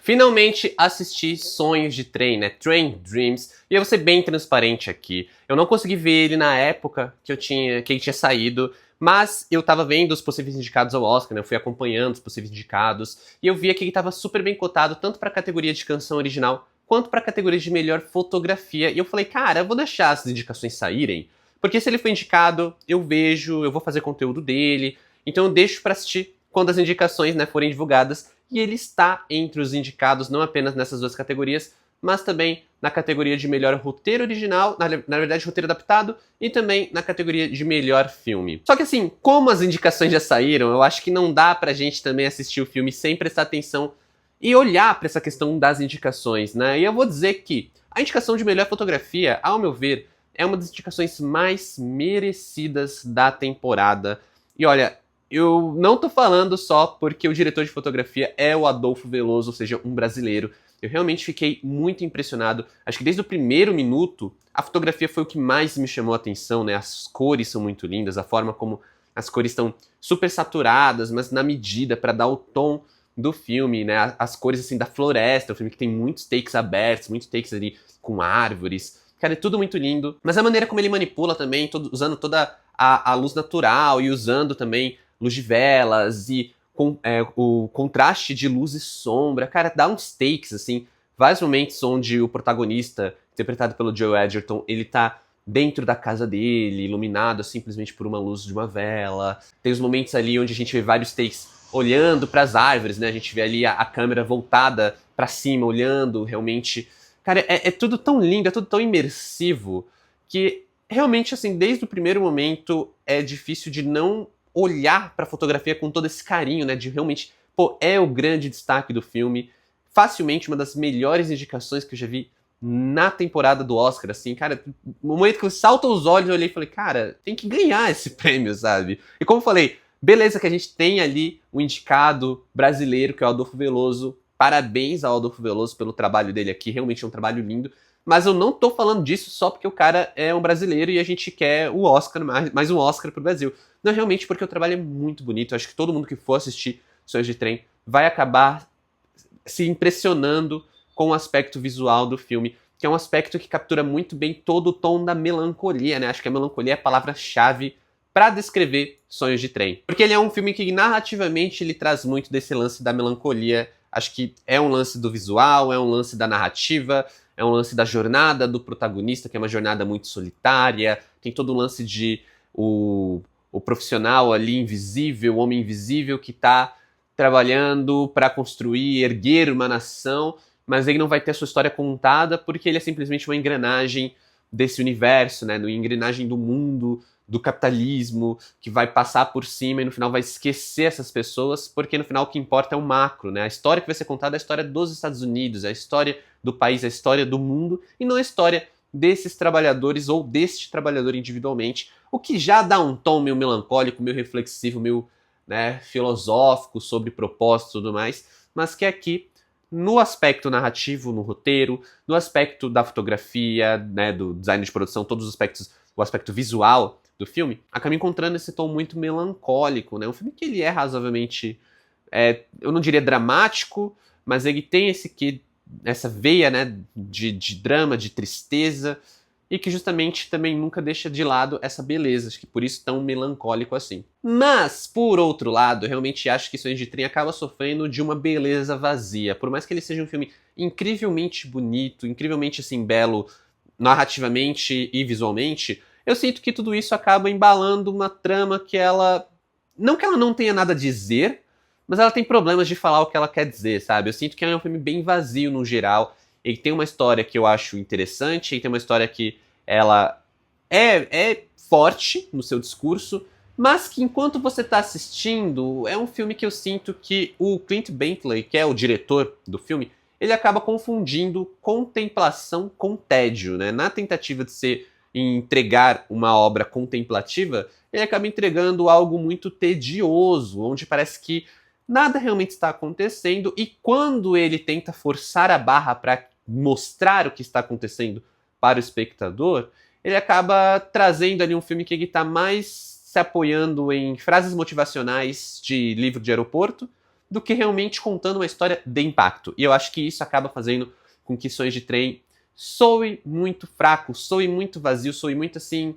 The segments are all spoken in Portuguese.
Finalmente assisti Sonhos de Trem, né? Train Dreams. E eu vou ser bem transparente aqui. Eu não consegui ver ele na época que ele tinha saído, mas eu tava vendo os possíveis indicados ao Oscar, né? Eu fui acompanhando os possíveis indicados e eu via que ele tava super bem cotado tanto pra categoria de canção original quanto pra categoria de melhor fotografia. E eu falei, cara, eu vou deixar as indicações saírem, porque se ele for indicado, eu vejo, eu vou fazer conteúdo dele. Então eu deixo pra assistir quando as indicações, né, forem divulgadas. E ele está entre os indicados não apenas nessas duas categorias, mas também na categoria de melhor roteiro original, na verdade roteiro adaptado, e também na categoria de melhor filme. Só que assim, como as indicações já saíram, eu acho que não dá pra gente também assistir o filme sem prestar atenção e olhar pra essa questão das indicações, né? E eu vou dizer que a indicação de melhor fotografia, ao meu ver, é uma das indicações mais merecidas da temporada. E olha, eu não tô falando só porque o diretor de fotografia é o Adolfo Veloso, ou seja, um brasileiro. Eu realmente fiquei muito impressionado. Acho que desde o primeiro minuto, a fotografia foi o que mais me chamou a atenção, né? As cores são muito lindas, a forma como as cores estão super saturadas, mas na medida para dar o tom do filme, né? As cores assim da floresta, o filme que tem muitos takes abertos, muitos takes ali com árvores. Cara, é tudo muito lindo. Mas a maneira como ele manipula também, usando toda a luz natural e usando também luz de velas e o contraste de luz e sombra, cara, dá uns takes, assim, vários momentos onde o protagonista, interpretado pelo Joel Edgerton, ele tá dentro da casa dele, iluminado simplesmente por uma luz de uma vela. Tem os momentos ali onde a gente vê vários takes olhando para as árvores, né? A gente vê ali a câmera voltada para cima, olhando realmente. Cara, é tudo tão lindo, é tudo tão imersivo que realmente, assim, desde o primeiro momento é difícil de não olhar para a fotografia com todo esse carinho, né? De realmente, pô, é o grande destaque do filme. Facilmente uma das melhores indicações que eu já vi na temporada do Oscar, assim, cara, no momento que eu salto os olhos, eu olhei e falei, cara, tem que ganhar esse prêmio, sabe? E como eu falei, beleza que a gente tem ali o indicado brasileiro, que é o Adolfo Veloso. Parabéns ao Adolfo Veloso pelo trabalho dele aqui, realmente é um trabalho lindo. Mas eu não tô falando disso só porque o cara é um brasileiro e a gente quer o Oscar, mais um Oscar pro Brasil. Não, realmente porque o trabalho é muito bonito. Eu acho que todo mundo que for assistir Sonhos de Trem vai acabar se impressionando com o aspecto visual do filme, que é um aspecto que captura muito bem todo o tom da melancolia, né? Acho que a melancolia é a palavra-chave para descrever Sonhos de Trem. Porque ele é um filme que narrativamente ele traz muito desse lance da melancolia. Acho que é um lance do visual, é um lance da narrativa, é um lance da jornada do protagonista, que é uma jornada muito solitária. Tem todo o lance de o profissional ali invisível, o homem invisível que está trabalhando para construir, erguer uma nação, mas ele não vai ter a sua história contada porque ele é simplesmente uma engrenagem desse universo, né? Uma engrenagem do mundo, do capitalismo, que vai passar por cima e no final vai esquecer essas pessoas, porque no final o que importa é o macro, né? A história que vai ser contada é a história dos Estados Unidos, é a história do país, é a história do mundo, e não a história desses trabalhadores ou deste trabalhador individualmente, o que já dá um tom meio melancólico, meio reflexivo, meio, né, filosófico sobre propósito e tudo mais, mas que aqui, no aspecto narrativo, no roteiro, no aspecto da fotografia, né, do design de produção, todos os aspectos, o aspecto visual do filme, acaba encontrando esse tom muito melancólico, né? Um filme que ele é razoavelmente, eu não diria dramático, mas ele tem essa veia, né, de drama, de tristeza, e que justamente também nunca deixa de lado essa beleza, acho que por isso tão melancólico assim. Mas, por outro lado, eu realmente acho que Sonhos de Trem acaba sofrendo de uma beleza vazia. Por mais que ele seja um filme incrivelmente bonito, incrivelmente assim belo, narrativamente e visualmente, eu sinto que tudo isso acaba embalando uma trama que ela... Não que ela não tenha nada a dizer, mas ela tem problemas de falar o que ela quer dizer, sabe? Eu sinto que é um filme bem vazio no geral. Ele tem uma história que eu acho interessante, ele tem uma história que ela é forte no seu discurso, mas que enquanto você está assistindo, é um filme que eu sinto que o Clint Bentley, que é o diretor do filme, ele acaba confundindo contemplação com tédio, né? Na tentativa de entregar uma obra contemplativa, ele acaba entregando algo muito tedioso, onde parece que nada realmente está acontecendo, e quando ele tenta forçar a barra para mostrar o que está acontecendo para o espectador, ele acaba trazendo ali um filme que ele está mais se apoiando em frases motivacionais de livro de aeroporto do que realmente contando uma história de impacto. E eu acho que isso acaba fazendo com que Sonhos de Trem soe muito fraco, soe muito vazio, soe muito assim,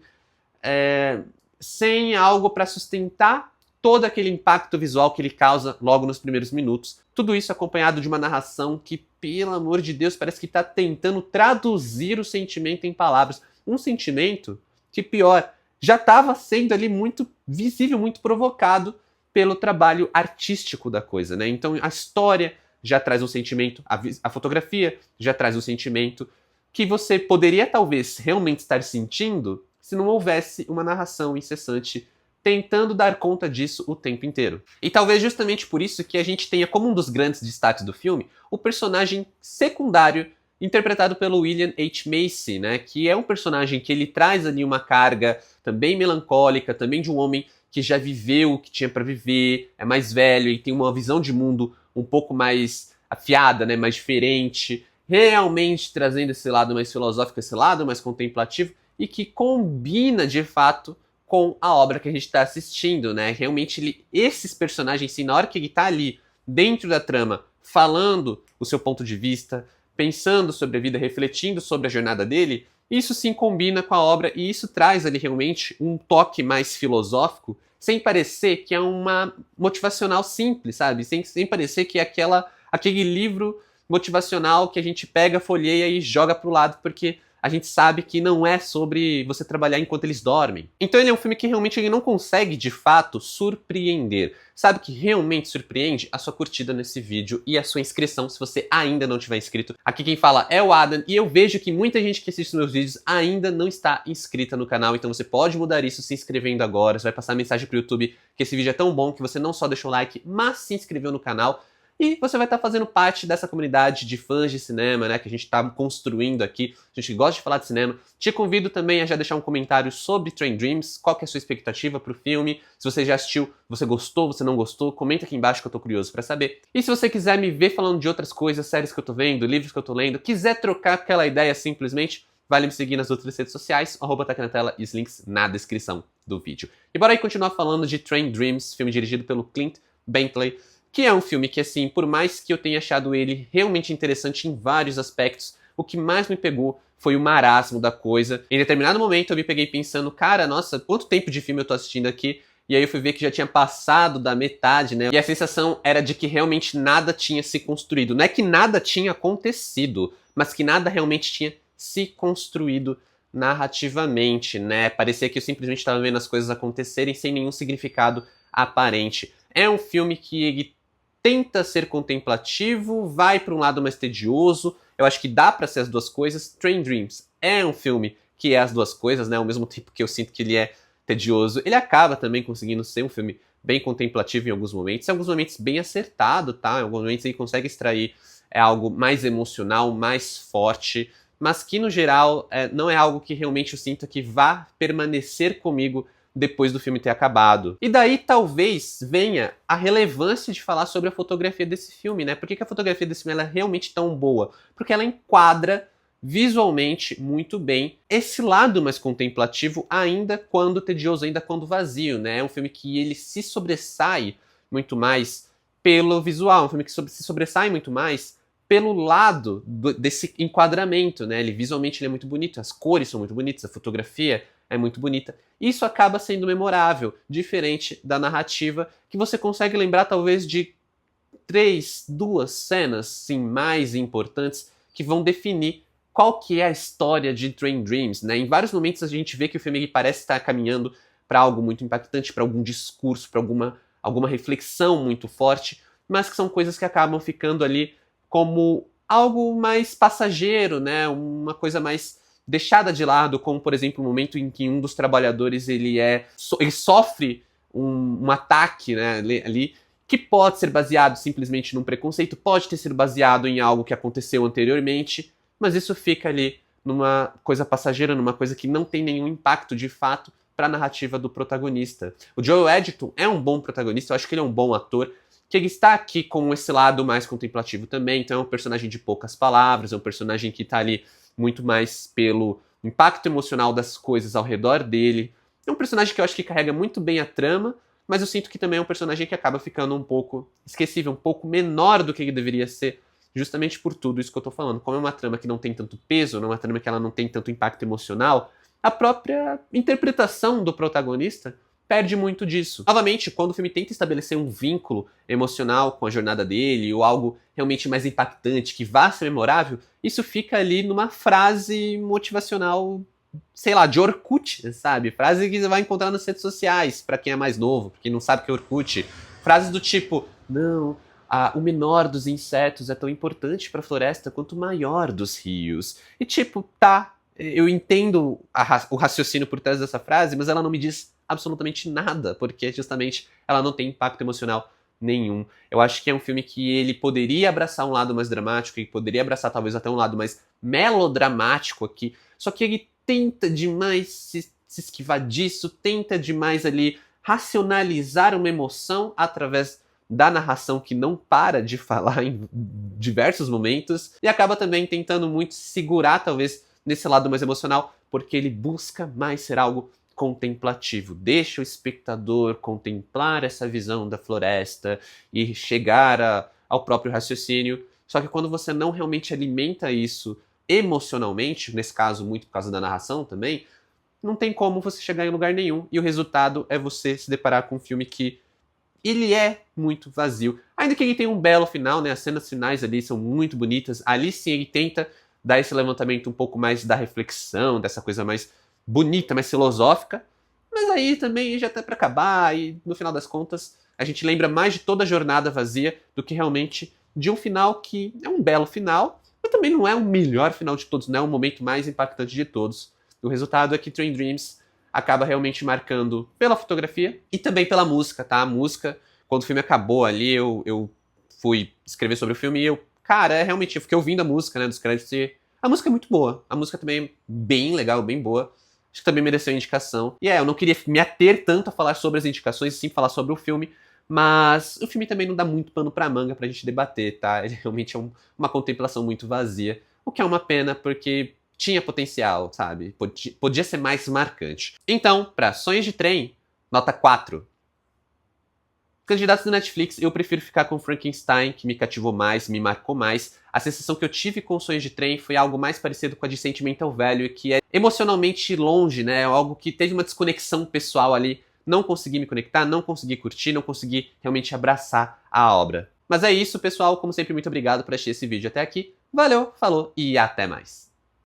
sem algo para sustentar todo aquele impacto visual que ele causa logo nos primeiros minutos. Tudo isso acompanhado de uma narração que, pelo amor de Deus, parece que está tentando traduzir o sentimento em palavras. Um sentimento que, pior, já estava sendo ali muito visível, muito provocado pelo trabalho artístico da coisa, né? Então a história já traz um sentimento, a fotografia já traz um sentimento que você poderia talvez realmente estar sentindo se não houvesse uma narração incessante tentando dar conta disso o tempo inteiro. E talvez justamente por isso que a gente tenha como um dos grandes destaques do filme o personagem secundário interpretado pelo William H. Macy, né, que é um personagem que ele traz ali uma carga também melancólica, também de um homem que já viveu o que tinha para viver, é mais velho e tem uma visão de mundo um pouco mais afiada, né, mais diferente, realmente trazendo esse lado mais filosófico, esse lado mais contemplativo e que combina de fato com a obra que a gente está assistindo, né? Realmente esses personagens, sim, na hora que ele está ali dentro da trama, falando o seu ponto de vista, pensando sobre a vida, refletindo sobre a jornada dele, isso sim combina com a obra e isso traz ali realmente um toque mais filosófico, sem parecer que é uma motivacional simples, sabe? Sem parecer que é aquele livro motivacional que a gente pega, folheia e joga pro lado, porque a gente sabe que não é sobre você trabalhar enquanto eles dormem. Então ele é um filme que realmente ele não consegue, de fato, surpreender. Sabe o que realmente surpreende? A sua curtida nesse vídeo e a sua inscrição, se você ainda não tiver inscrito. Aqui quem fala é o Adam, e eu vejo que muita gente que assiste meus vídeos ainda não está inscrita no canal, então você pode mudar isso se inscrevendo agora. Você vai passar mensagem pro YouTube que esse vídeo é tão bom que você não só deixou o like, mas se inscreveu no canal. E você vai estar fazendo parte dessa comunidade de fãs de cinema, né, que a gente está construindo aqui. A gente gosta de falar de cinema. Te convido também a já deixar um comentário sobre Train Dreams, qual que é a sua expectativa para o filme. Se você já assistiu, você gostou, você não gostou, comenta aqui embaixo que eu tô curioso para saber. E se você quiser me ver falando de outras coisas, séries que eu tô vendo, livros que eu tô lendo, quiser trocar aquela ideia simplesmente, vale me seguir nas outras redes sociais, @ tá aqui na tela e os links na descrição do vídeo. E bora aí continuar falando de Train Dreams, filme dirigido pelo Clint Bentley, que é um filme que, assim, por mais que eu tenha achado ele realmente interessante em vários aspectos, o que mais me pegou foi o marasmo da coisa. Em determinado momento eu me peguei pensando, cara, nossa, quanto tempo de filme eu tô assistindo aqui? E aí eu fui ver que já tinha passado da metade, né? E a sensação era de que realmente nada tinha se construído. Não é que nada tinha acontecido, mas que nada realmente tinha se construído narrativamente, né? Parecia que eu simplesmente estava vendo as coisas acontecerem sem nenhum significado aparente. É um filme que ele tenta ser contemplativo, vai para um lado mais tedioso. Eu acho que dá para ser as duas coisas. Train Dreams é um filme que é as duas coisas, né? Ao mesmo tempo que eu sinto que ele é tedioso, ele acaba também conseguindo ser um filme bem contemplativo em alguns momentos bem acertado, tá? Em alguns momentos ele consegue extrair algo mais emocional, mais forte, mas que no geral não é algo que realmente eu sinto que vá permanecer comigo depois do filme ter acabado. E daí talvez venha a relevância de falar sobre a fotografia desse filme, né? Por que a fotografia desse filme ela é realmente tão boa? Porque ela enquadra visualmente muito bem esse lado mais contemplativo, ainda quando tedioso, ainda quando vazio, né? É um filme que ele se sobressai muito mais pelo visual, um filme que se sobressai muito mais pelo lado desse enquadramento, né? Ele visualmente ele é muito bonito, as cores são muito bonitas, a fotografia é muito bonita. Isso acaba sendo memorável, diferente da narrativa, que você consegue lembrar talvez de duas cenas sim, mais importantes que vão definir qual que é a história de Train Dreams, né? Em vários momentos a gente vê que o filme parece estar caminhando para algo muito impactante, para algum discurso, para alguma reflexão muito forte, mas que são coisas que acabam ficando ali como algo mais passageiro, né? Uma coisa mais deixada de lado, como por exemplo o momento em que um dos trabalhadores ele sofre um ataque, né, ali, que pode ser baseado simplesmente num preconceito, pode ter sido baseado em algo que aconteceu anteriormente, mas isso fica ali numa coisa passageira, numa coisa que não tem nenhum impacto de fato para a narrativa do protagonista. O Joel Edgerton é um bom protagonista, eu acho que ele é um bom ator, que ele está aqui com esse lado mais contemplativo também, então é um personagem de poucas palavras, é um personagem que está ali muito mais pelo impacto emocional das coisas ao redor dele. É um personagem que eu acho que carrega muito bem a trama, mas eu sinto que também é um personagem que acaba ficando um pouco esquecível, um pouco menor do que ele deveria ser, justamente por tudo isso que eu tô falando. Como é uma trama que não tem tanto peso, não é uma trama que ela não tem tanto impacto emocional, a própria interpretação do protagonista perde muito disso. Novamente, quando o filme tenta estabelecer um vínculo emocional com a jornada dele, ou algo realmente mais impactante, que vá ser memorável, isso fica ali numa frase motivacional, sei lá, de Orkut, sabe? Frase que você vai encontrar nas redes sociais, pra quem é mais novo, pra quem não sabe o que é Orkut. Frases do tipo, não, o menor dos insetos é tão importante pra floresta quanto o maior dos rios. E tipo, tá, eu entendo o raciocínio por trás dessa frase, mas ela não me diz absolutamente nada, porque justamente ela não tem impacto emocional nenhum. Eu acho que é um filme que ele poderia abraçar um lado mais dramático, e poderia abraçar talvez até um lado mais melodramático aqui, só que ele tenta demais se esquivar disso, tenta demais ali racionalizar uma emoção através da narração que não para de falar em diversos momentos, e acaba também tentando muito segurar talvez nesse lado mais emocional, porque ele busca mais ser algo contemplativo, deixa o espectador contemplar essa visão da floresta e chegar ao próprio raciocínio. Só que quando você não realmente alimenta isso emocionalmente, nesse caso muito por causa da narração também, não tem como você chegar em lugar nenhum, e o resultado é você se deparar com um filme que ele é muito vazio. Ainda que ele tenha um belo final, né? As cenas finais ali são muito bonitas. Ali sim ele tenta dar esse levantamento um pouco mais da reflexão, dessa coisa mais bonita, mais filosófica. Mas aí também já tá pra acabar, e no final das contas a gente lembra mais de toda a jornada vazia do que realmente de um final que é um belo final, mas também não é o melhor final de todos, não é o momento mais impactante de todos. O resultado é que Train Dreams acaba realmente marcando pela fotografia e também pela música, tá? A música, quando o filme acabou ali, eu fui escrever sobre o filme e cara, realmente, eu fiquei ouvindo a música, né, dos créditos, e a música é muito boa. A música também é bem legal, bem boa. Acho que também mereceu indicação. E eu não queria me ater tanto a falar sobre as indicações, sim falar sobre o filme, mas o filme também não dá muito pano pra manga pra gente debater, tá? Ele realmente é uma contemplação muito vazia, o que é uma pena, porque tinha potencial, sabe? Podia ser mais marcante. Então, pra Sonhos de Trem, nota 4. Candidatos do Netflix, eu prefiro ficar com Frankenstein, que me cativou mais, me marcou mais. A sensação que eu tive com Sonhos de Trem foi algo mais parecido com a de Sentimental Value, que é emocionalmente longe, né? Algo que teve uma desconexão pessoal ali. Não consegui me conectar, não consegui curtir, não consegui realmente abraçar a obra. Mas é isso, pessoal. Como sempre, muito obrigado por assistir esse vídeo até aqui. Valeu, falou e até mais.